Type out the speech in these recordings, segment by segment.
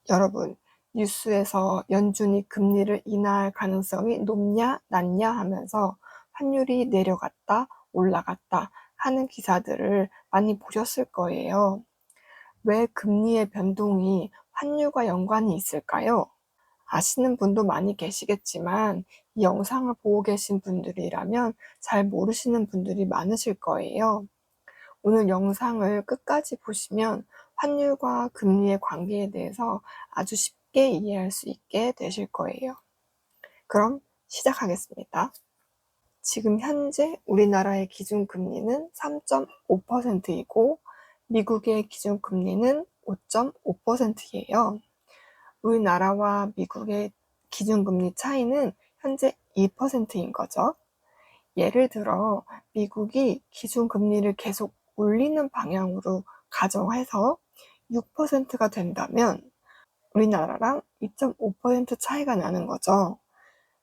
여러분, 뉴스에서 연준이 금리를 인하할 가능성이 높냐, 낮냐 하면서 환율이 내려갔다, 올라갔다 하는 기사들을 많이 보셨을 거예요. 왜 금리의 변동이 환율과 연관이 있을까요? 아시는 분도 많이 계시겠지만 이 영상을 보고 계신 분들이라면 잘 모르시는 분들이 많으실 거예요. 오늘 영상을 끝까지 보시면 환율과 금리의 관계에 대해서 아주 쉽게 이해할 수 있게 되실 거예요. 그럼 시작하겠습니다. 지금 현재 우리나라의 기준금리는 3.5%이고 미국의 기준금리는 5.5%예요. 우리나라와 미국의 기준금리 차이는 현재 2%인 거죠. 예를 들어 미국이 기준금리를 계속 올리는 방향으로 가정해서 6%가 된다면 우리나라랑 2.5% 차이가 나는 거죠.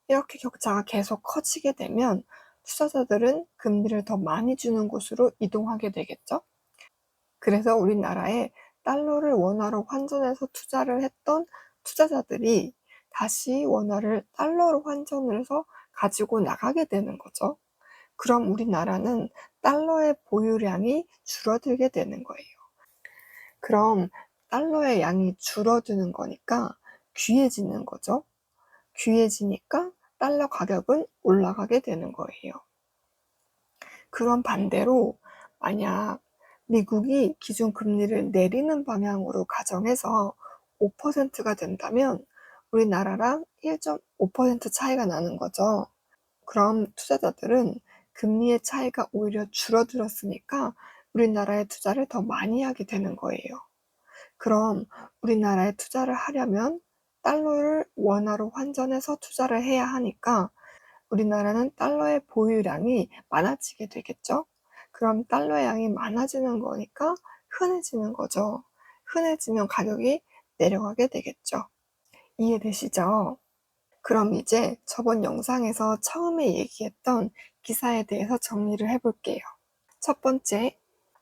이렇게 격차가 계속 커지게 되면 투자자들은 금리를 더 많이 주는 곳으로 이동하게 되겠죠. 그래서 우리나라에 달러를 원화로 환전해서 투자를 했던 투자자들이 다시 원화를 달러로 환전을 해서 가지고 나가게 되는 거죠. 그럼 우리나라는 달러의 보유량이 줄어들게 되는 거예요. 그럼 달러의 양이 줄어드는 거니까 귀해지는 거죠. 귀해지니까 달러 가격은 올라가게 되는 거예요. 그럼 반대로 만약 미국이 기준금리를 내리는 방향으로 가정해서 5%가 된다면 우리나라랑 1.5% 차이가 나는 거죠. 그럼 투자자들은 금리의 차이가 오히려 줄어들었으니까 우리나라에 투자를 더 많이 하게 되는 거예요. 그럼 우리나라에 투자를 하려면 달러를 원화로 환전해서 투자를 해야 하니까 우리나라는 달러의 보유량이 많아지게 되겠죠? 그럼 달러의 양이 많아지는 거니까 흔해지는 거죠. 흔해지면 가격이 내려가게 되겠죠. 이해되시죠? 그럼 이제 저번 영상에서 처음에 얘기했던 기사에 대해서 정리를 해볼게요. 첫 번째,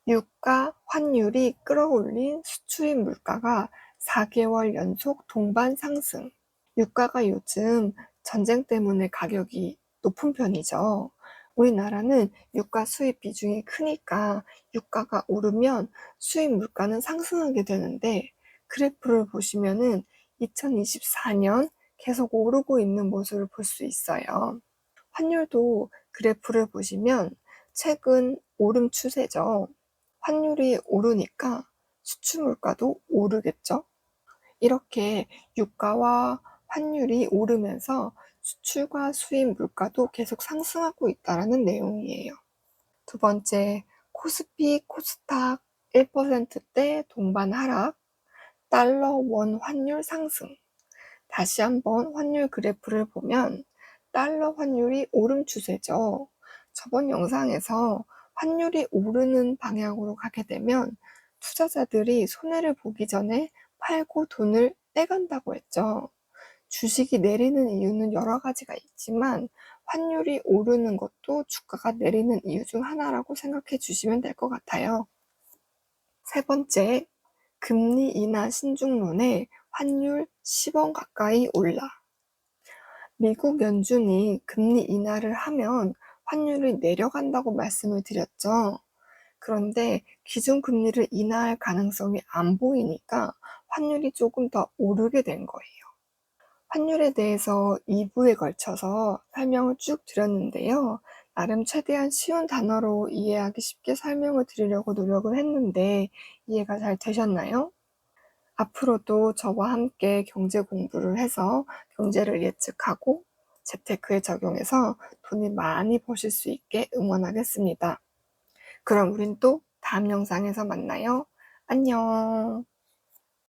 유가 환율이 끌어올린 수출입 물가가 4개월 연속 동반 상승. 유가가 요즘 전쟁 때문에 가격이 높은 편이죠. 우리나라는 유가 수입 비중이 크니까 유가가 오르면 수입 물가는 상승하게 되는데 그래프를 보시면은 2024년 계속 오르고 있는 모습을 볼 수 있어요. 환율도 그래프를 보시면 최근 오름 추세죠. 환율이 오르니까 수출 물가도 오르겠죠. 이렇게 유가와 환율이 오르면서 수출과 수입 물가도 계속 상승하고 있다는 내용이에요. 두 번째, 코스피, 코스닥 1%대 동반 하락, 달러 원 환율 상승. 다시 한번 환율 그래프를 보면 달러 환율이 오름 추세죠. 저번 영상에서 환율이 오르는 방향으로 가게 되면 투자자들이 손해를 보기 전에 팔고 돈을 떼간다고 했죠. 주식이 내리는 이유는 여러 가지가 있지만 환율이 오르는 것도 주가가 내리는 이유 중 하나라고 생각해 주시면 될 것 같아요. 세 번째, 금리 인하 신중론에 환율 10원 가까이 올라. 미국 연준이 금리 인하를 하면 환율이 내려간다고 말씀을 드렸죠. 그런데 기준금리를 인하할 가능성이 안 보이니까 환율이 조금 더 오르게 된 거예요. 환율에 대해서 2부에 걸쳐서 설명을 쭉 드렸는데요. 나름 최대한 쉬운 단어로 이해하기 쉽게 설명을 드리려고 노력을 했는데 이해가 잘 되셨나요? 앞으로도 저와 함께 경제 공부를 해서 경제를 예측하고 재테크에 적용해서 돈이 많이 버실 수 있게 응원하겠습니다. 그럼 우린 또 다음 영상에서 만나요. 안녕.